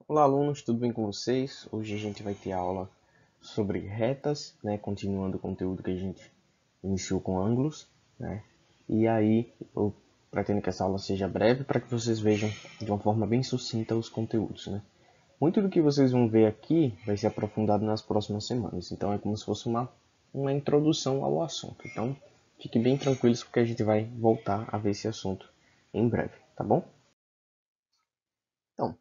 Olá, alunos, tudo bem com vocês? Hoje a gente vai ter aula sobre retas, né? Continuando o conteúdo que a gente iniciou com ângulos, né? E aí eu pretendo que essa aula seja breve para que vocês vejam de uma forma bem sucinta os conteúdos, né? Muito do que vocês vão ver aqui vai ser aprofundado nas próximas semanas, então é como se fosse uma introdução ao assunto. Então, fiquem bem tranquilos porque a gente vai voltar a ver esse assunto em breve, tá bom? Então,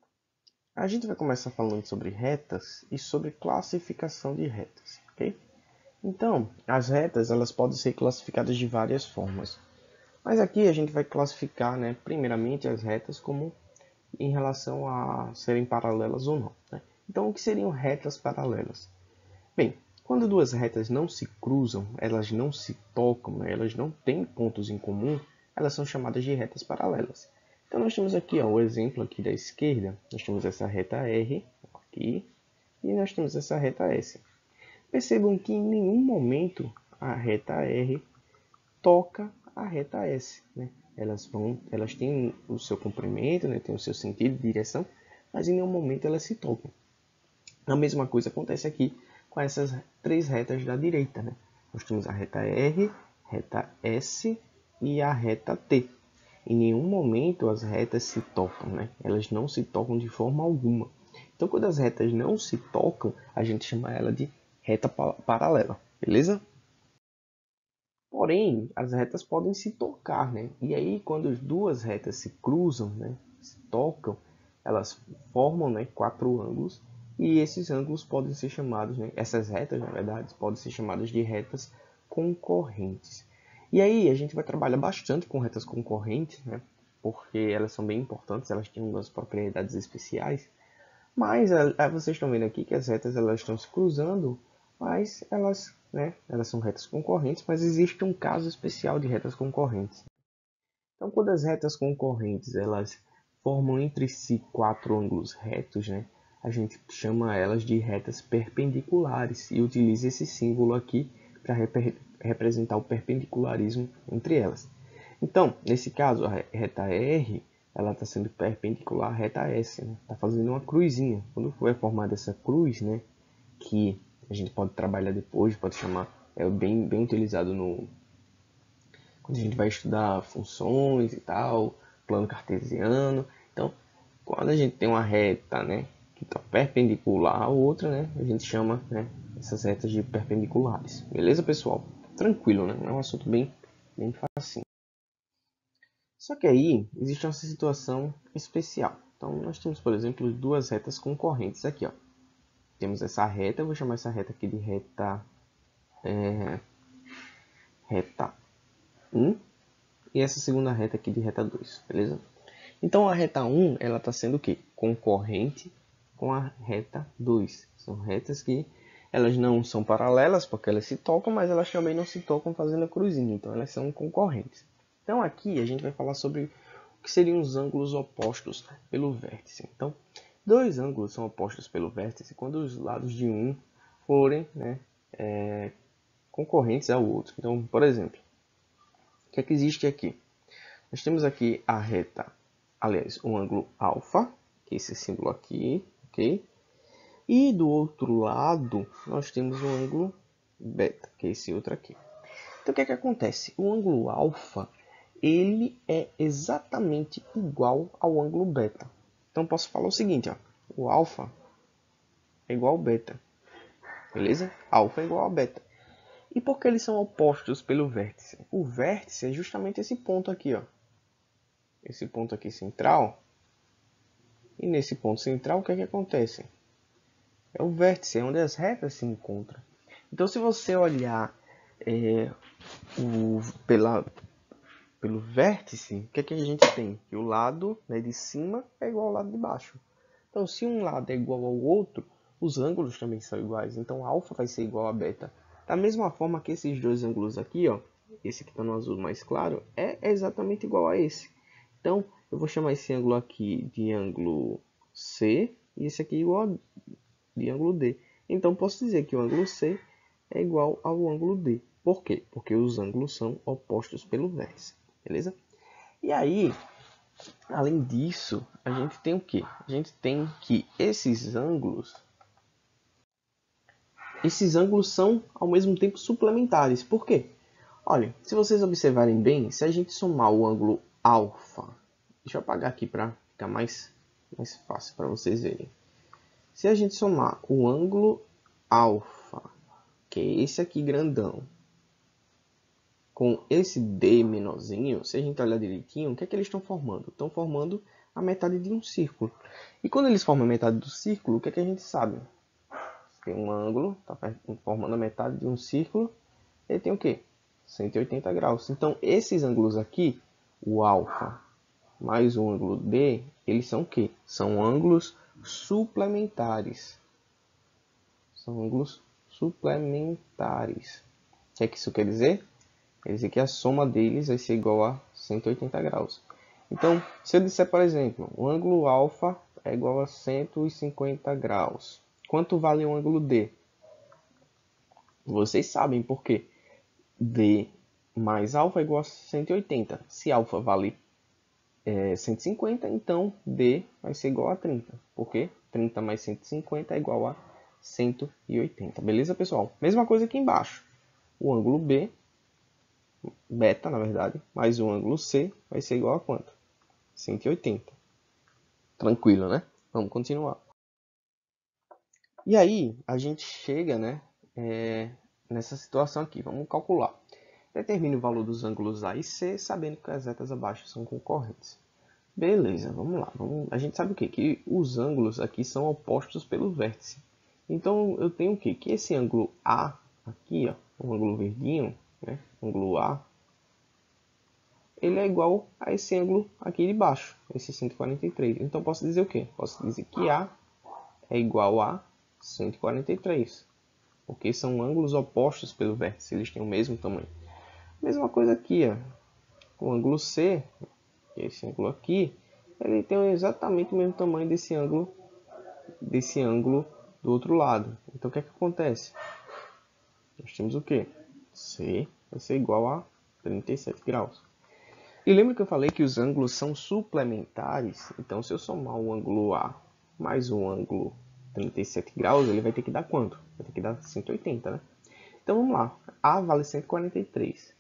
a gente vai começar falando sobre retas e sobre classificação de retas, ok? Então, as retas elas podem ser classificadas de várias formas, mas aqui a gente vai classificar, né, primeiramente as retas como em relação a serem paralelas ou não, né? Então, o que seriam retas paralelas? Bem, quando duas retas não se cruzam, elas não se tocam, né, elas não têm pontos em comum, elas são chamadas de retas paralelas. Então nós temos aqui ó, o exemplo aqui da esquerda, nós temos essa reta R aqui e nós temos essa reta S. Percebam que em nenhum momento a reta R toca a reta S, né? Elas têm o seu comprimento, né? Tem o seu sentido de direção, mas em nenhum momento elas se tocam. A mesma coisa acontece aqui com essas três retas da direita, né? Nós temos a reta R, reta S e a reta T. Em nenhum momento as retas se tocam, né? Elas não se tocam de forma alguma. Então, quando as retas não se tocam, a gente chama ela de reta paralela, beleza? Porém, as retas podem se tocar, né? E aí, quando as duas retas se cruzam, né, se tocam, elas formam, né, quatro ângulos. E esses ângulos podem ser chamados, né, essas retas, na verdade, podem ser chamadas de retas concorrentes. E aí, a gente vai trabalhar bastante com retas concorrentes, né? Porque elas são bem importantes, elas têm umas propriedades especiais. Mas vocês estão vendo aqui que as retas elas estão se cruzando, mas elas, né, elas são retas concorrentes, mas existe um caso especial de retas concorrentes. Então, quando as retas concorrentes elas formam entre si quatro ângulos retos, né, a gente chama elas de retas perpendiculares e utiliza esse símbolo aqui para representar o perpendicularismo entre elas. Então, nesse caso, a reta R ela está sendo perpendicular à reta S, né? Está fazendo uma cruzinha. Quando for formada essa cruz, né, que a gente pode trabalhar depois, pode chamar, é bem utilizado quando a gente vai estudar funções e tal, plano cartesiano. Então, quando a gente tem uma reta, né, que está perpendicular à outra, né, a gente chama, né, essas retas de perpendiculares. Beleza, pessoal? Tranquilo, né? É um assunto bem fácil. Só que aí existe uma situação especial. Então, nós temos, por exemplo, duas retas concorrentes aqui. Ó. Temos essa reta, eu vou chamar essa reta aqui de reta 1 e essa segunda reta aqui de reta 2, beleza? Então, a reta 1 ela está sendo o quê? Concorrente com a reta 2. São retas que elas não são paralelas porque elas se tocam, mas elas também não se tocam fazendo a cruzinha. Então, elas são concorrentes. Então, aqui a gente vai falar sobre o que seriam os ângulos opostos pelo vértice. Então, dois ângulos são opostos pelo vértice quando os lados de um forem, né, concorrentes ao outro. Então, por exemplo, o que é que existe aqui? Nós temos aqui a reta, aliás, o ângulo alfa, que é esse símbolo aqui, ok? E do outro lado, nós temos o ângulo beta, que é esse outro aqui. Então, o que é que acontece? O ângulo alfa, ele é exatamente igual ao ângulo beta. Então, posso falar o seguinte, ó, o alfa é igual ao beta, beleza? Alfa é igual a beta. E por que eles são opostos pelo vértice? O vértice é justamente esse ponto aqui, ó. Esse ponto aqui central. E nesse ponto central, o que é que acontece? É o vértice, é onde as retas se encontram. Então, se você olhar o, pelo vértice, o que é que a gente tem? Que o lado, né, de cima é igual ao lado de baixo. Então, se um lado é igual ao outro, os ângulos também são iguais. Então, alfa vai ser igual a beta. Da mesma forma que esses dois ângulos aqui, ó, esse que está no azul mais claro, é exatamente igual a esse. Então, eu vou chamar esse ângulo aqui de ângulo C e esse aqui igual de ângulo D. Então, posso dizer que o ângulo C é igual ao ângulo D. Por quê? Porque os ângulos são opostos pelo vértice. Beleza? E aí, Além disso, a gente tem o quê? A gente tem que esses ângulos são ao mesmo tempo suplementares. Por quê? Olha, se vocês observarem bem, se a gente somar o ângulo alfa, deixa eu apagar aqui para ficar mais fácil para vocês verem. Se a gente somar o ângulo alfa, que é esse aqui grandão, com esse D menorzinho, se a gente olhar direitinho, o que é que eles estão formando? Estão formando a metade de um círculo. E quando eles formam a metade do círculo, o que é que a gente sabe? Tem um ângulo, está formando a metade de um círculo, ele tem o quê? 180 graus. Então, esses ângulos aqui, o alfa mais o ângulo D, eles são o quê? São ângulos suplementares. São ângulos suplementares. O que é que isso quer dizer? Quer dizer que a soma deles vai ser igual a 180 graus. Então, se eu disser, por exemplo, o ângulo alfa é igual a 150 graus. Quanto vale o ângulo D? Vocês sabem por quê. D mais alfa é igual a 180. Se alfa vale 150, então D vai ser igual a 30. Por quê? 30 mais 150 é igual a 180. Beleza, pessoal? Mesma coisa aqui embaixo. O ângulo B, beta, na verdade, mais o ângulo C vai ser igual a quanto? 180. Tranquilo, né? Vamos continuar. E aí, a gente chega, né, nessa situação aqui. Vamos calcular. Determine o valor dos ângulos A e C, sabendo que as retas abaixo são concorrentes. Beleza, vamos lá. A gente sabe o quê? Que os ângulos aqui são opostos pelo vértice. Então, eu tenho o quê? Que esse ângulo A aqui, ó, o ângulo verdinho, né, ângulo A, ele é igual a esse ângulo aqui de baixo, esse 143. Então, posso dizer o quê? Posso dizer que A é igual a 143, porque são ângulos opostos pelo vértice, eles têm o mesmo tamanho. Mesma coisa aqui, ó. O ângulo C, esse ângulo aqui, ele tem exatamente o mesmo tamanho desse ângulo do outro lado. Então, o que é que acontece? Nós temos o quê? C vai ser igual a 37 graus. E lembra que eu falei que os ângulos são suplementares? Então, se eu somar o ângulo A mais o ângulo 37 graus, ele vai ter que dar quanto? Vai ter que dar 180, né? Então, vamos lá. A vale 143.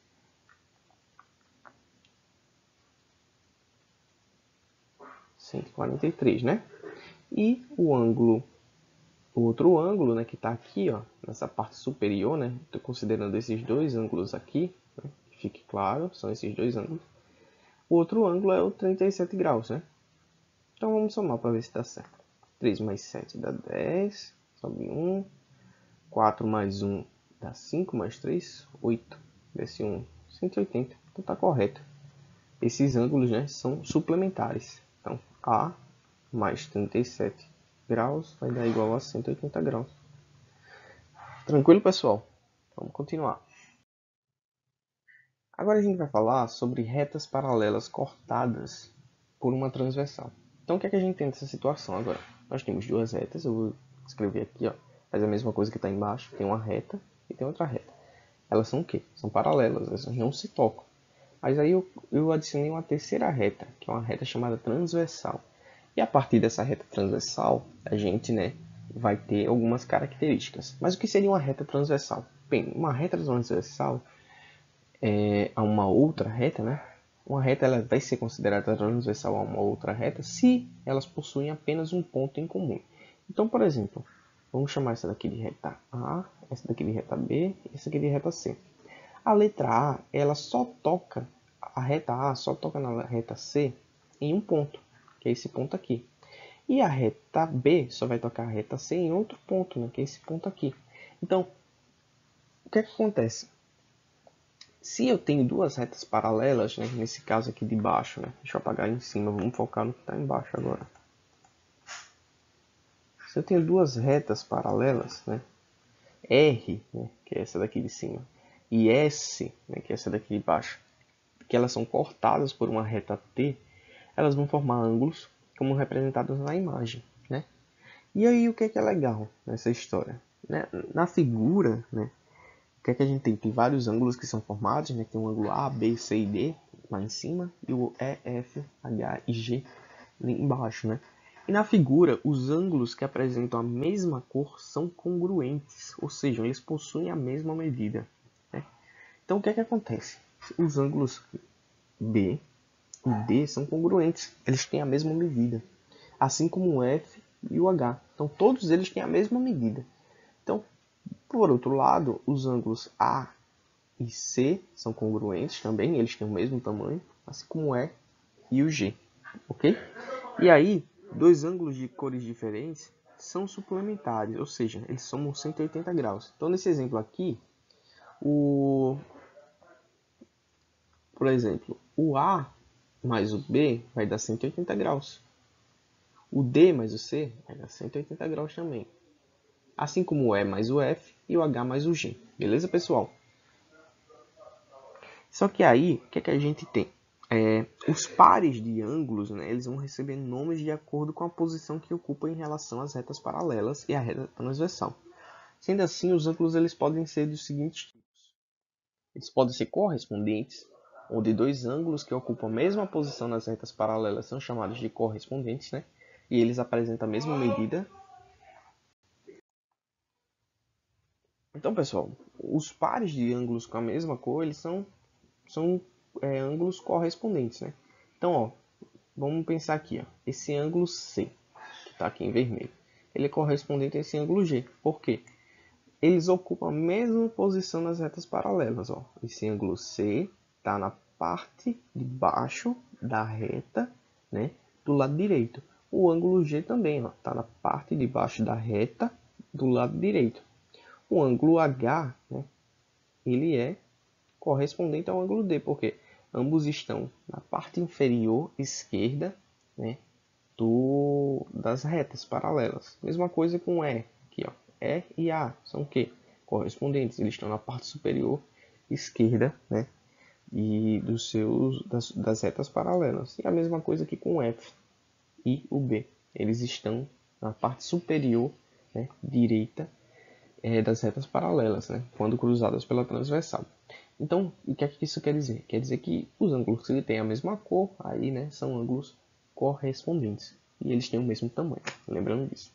143, né? E o outro ângulo, né, que está aqui, ó, nessa parte superior, né? Estou considerando esses dois ângulos aqui, né, que fique claro, são esses dois ângulos. O outro ângulo é o 37 graus, né? Então vamos somar para ver se dá certo. 3 mais 7 dá 10, sobe 1. 4 mais 1 dá 5, mais 3, 8. Desce 1, 180. Então está correto. Esses ângulos, né, são suplementares. Então, A mais 37 graus vai dar igual a 180 graus. Tranquilo, pessoal? Vamos continuar. Agora a gente vai falar sobre retas paralelas cortadas por uma transversal. Então, o que é que a gente tem nessa situação agora? Nós temos duas retas, eu vou escrever aqui, ó, faz a mesma coisa que está embaixo, tem uma reta e tem outra reta. Elas são o quê? São paralelas, elas não se tocam. Mas aí eu adicionei uma terceira reta, que é uma reta chamada transversal. E a partir dessa reta transversal, a gente, né, vai ter algumas características. Mas o que seria uma reta transversal? Bem, uma reta transversal a uma outra reta, né? Uma reta ela vai ser considerada transversal a uma outra reta se elas possuem apenas um ponto em comum. Então, por exemplo, vamos chamar essa daqui de reta A, essa daqui de reta B e essa aqui de reta C. A letra A, ela só toca, a reta A só toca na reta C em um ponto, que é esse ponto aqui. E a reta B só vai tocar a reta C em outro ponto, né, que é esse ponto aqui. Então, o que é que acontece? Se eu tenho duas retas paralelas, né, nesse caso aqui de baixo, né, deixa eu apagar em cima, vamos focar no que está embaixo agora. Se eu tenho duas retas paralelas, né, R, né, que é essa daqui de cima, e S, né, que é essa daqui de baixo, que elas são cortadas por uma reta T, elas vão formar ângulos como representados na imagem, né? E aí o que é legal nessa história? Né? Na figura, né, o que é que a gente tem? Tem vários ângulos que são formados, né? Tem um ângulo A, B, C e D. lá em cima e o E, F, H e G ali embaixo, né? E na figura, os ângulos que apresentam a mesma cor são congruentes, ou seja, eles possuem a mesma medida, né? Então, o que é que acontece? Os ângulos B e D são congruentes, eles têm a mesma medida, assim como o F e o H. Então, todos eles têm a mesma medida. Então, por outro lado, os ângulos A e C são congruentes também, eles têm o mesmo tamanho, assim como o E e o G, ok? E aí, dois ângulos de cores diferentes são suplementares, ou seja, eles somam 180 graus. Então, nesse exemplo aqui, por exemplo, o A mais o B vai dar 180 graus. O D mais o C vai dar 180 graus também. Assim como o E mais o F e o H mais o G. Beleza, pessoal? Só que aí, o que é que a gente tem? Os pares de ângulos, né, eles vão receber nomes de acordo com a posição que ocupam em relação às retas paralelas e à reta transversal. Sendo assim, os ângulos eles podem ser dos seguintes tipos. Eles podem ser correspondentes, onde dois ângulos que ocupam a mesma posição nas retas paralelas são chamados de correspondentes, né? E eles apresentam a mesma medida. Então, pessoal, os pares de ângulos com a mesma cor, eles são ângulos correspondentes, né? Então, ó, vamos pensar aqui, ó, esse ângulo C, que está aqui em vermelho, ele é correspondente a esse ângulo G. Por quê? Eles ocupam a mesma posição nas retas paralelas. Ó. Esse ângulo C está na parte de baixo da reta, né, do lado direito. O ângulo G também está na parte de baixo da reta do lado direito. O ângulo H, né, ele é correspondente ao ângulo D, porque ambos estão na parte inferior esquerda, né, das retas paralelas. Mesma coisa com E, aqui, ó. E e A são o quê? Correspondentes. Eles estão na parte superior esquerda, né, e das retas paralelas. E a mesma coisa aqui com o F e o B. Eles estão na parte superior, né, direita das retas paralelas, né, quando cruzadas pela transversal. Então, o que é que isso quer dizer? Quer dizer que os ângulos que têm a mesma cor, aí, né, são ângulos correspondentes. E eles têm o mesmo tamanho, lembrando disso.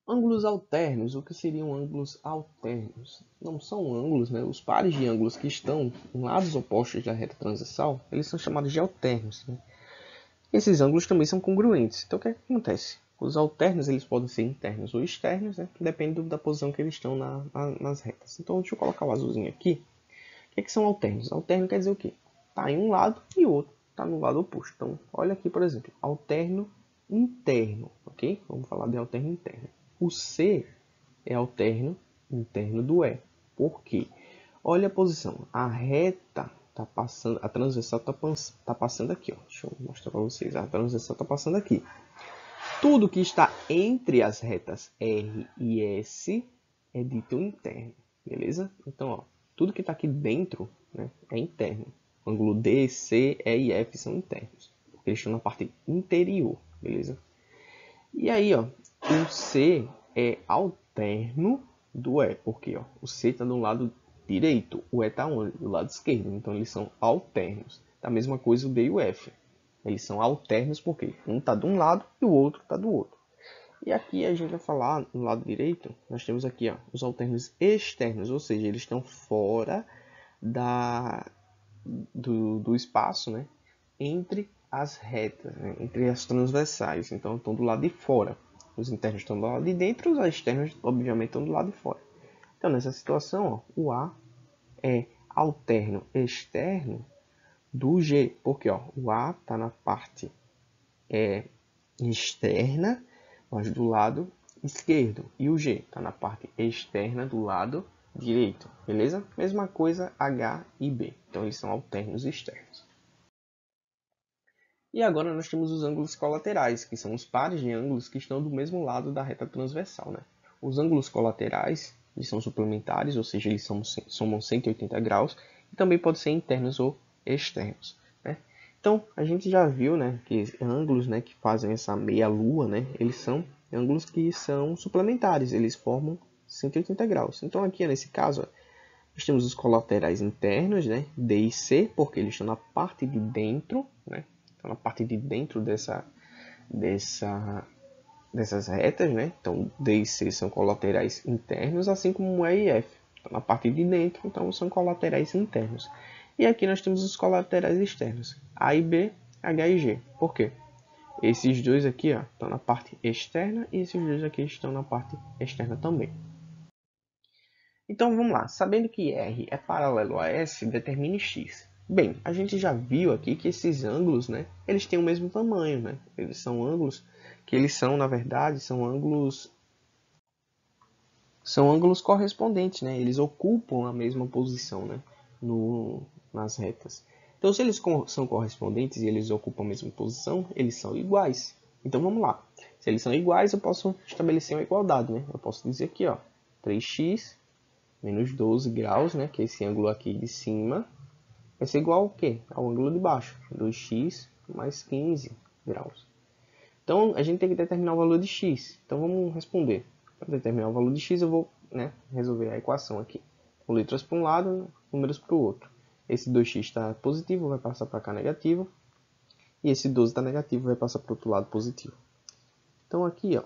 Ângulos alternos. O que seriam ângulos alternos? Não são ângulos, né? Os pares de ângulos que estão em lados opostos da reta transversal, eles são chamados de alternos, né? Esses ângulos também são congruentes. Então, o que acontece? Os alternos eles podem ser internos ou externos, né? Depende da posição que eles estão nas retas. Então, deixa eu colocar o azulzinho aqui. O que são alternos? Alterno quer dizer o quê? Está em um lado e o outro está no lado oposto. Então, olha aqui, por exemplo, alterno interno, ok? Vamos falar de alterno interno. O C é alterno interno do E. Por quê? Olha a posição. A reta está passando, a transversal está passando aqui. Ó. Deixa eu mostrar para vocês. A transversal está passando aqui. Tudo que está entre as retas R e S é dito interno, beleza? Então, ó, tudo que está aqui dentro, né, é interno. O ângulo D, C, E e F são internos, porque eles estão na parte interior, beleza? E aí, ó, o C é alterno do E, porque ó, o C está do lado direito, o E está onde? Do lado esquerdo, então eles são alternos. Da mesma coisa o D e o F. Eles são alternos porque um está de um lado e o outro está do outro. E aqui a gente vai falar no lado direito, nós temos aqui ó, os alternos externos, ou seja, eles estão fora do espaço, né, entre as retas, né, entre as transversais. Então estão do lado de fora. Os internos estão do lado de dentro, os externos obviamente estão do lado de fora. Então nessa situação, ó, o A é alterno externo do G, porque ó, o A está na parte externa, mas do lado esquerdo, e o G está na parte externa do lado direito, beleza? Mesma coisa H e B, então eles são alternos externos. E agora nós temos os ângulos colaterais, que são os pares de ângulos que estão do mesmo lado da reta transversal, né? Os ângulos colaterais eles são suplementares, ou seja, eles somam 180 graus, e também podem ser internos ou externos, né? Então, a gente já viu, né, que ângulos, né, que fazem essa meia-lua, né, eles são ângulos que são suplementares, eles formam 180 graus. Então, aqui nesse caso, Nós temos os colaterais internos, né? D e C, porque eles estão na parte de dentro, né? Estão na parte de dentro dessas retas, né? Então, D e C são colaterais internos, assim como E e F. Estão na parte de dentro, então são colaterais internos. E aqui nós temos os colaterais externos, A e B, H e G. Por quê? Esses dois aqui ó, estão na parte externa e esses dois aqui estão na parte externa também. Então vamos lá, sabendo que R é paralelo a S, determine X. Bem, a gente já viu aqui que esses ângulos, né, eles têm o mesmo tamanho, né? Eles são ângulos que eles são, na verdade, são ângulos correspondentes, né? Eles ocupam a mesma posição, né, nas retas. Então, se eles são correspondentes e eles ocupam a mesma posição, eles são iguais. Então, vamos lá. Se eles são iguais, eu posso estabelecer uma igualdade, né? Eu posso dizer aqui, ó, 3x menos 12 graus, né? Que é esse ângulo aqui de cima, vai ser igual ao quê? Ao ângulo de baixo, 2x mais 15 graus. Então, a gente tem que determinar o valor de x. Então, vamos responder. Para determinar o valor de x, eu vou, né, resolver a equação aqui. Com letras para um lado, números para o outro. Esse 2x está positivo, vai passar para cá negativo. E esse 12 está negativo, vai passar para o outro lado positivo. Então, aqui, ó,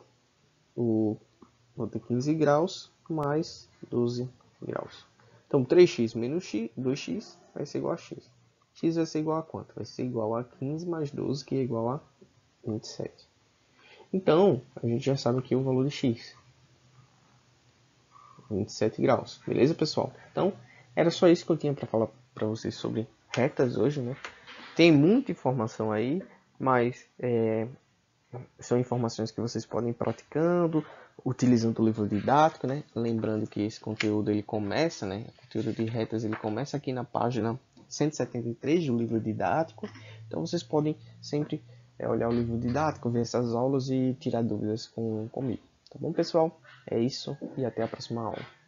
vou ter 15 graus mais 12 graus. Então, 3x menos x, 2x vai ser igual a x. X vai ser igual a quanto? Vai ser igual a 15 mais 12, que é igual a 27. Então, a gente já sabe aqui o valor de x. 27 graus. Beleza, pessoal? Então, era só isso que eu tinha para falar para vocês sobre retas hoje, né? Tem muita informação aí, mas são informações que vocês podem ir praticando, utilizando o livro didático, né? Lembrando que esse conteúdo ele começa, né? O conteúdo de retas ele começa aqui na página 173 do livro didático. Então vocês podem sempre olhar o livro didático, ver essas aulas e tirar dúvidas comigo. Tá bom, pessoal? É isso e até a próxima aula.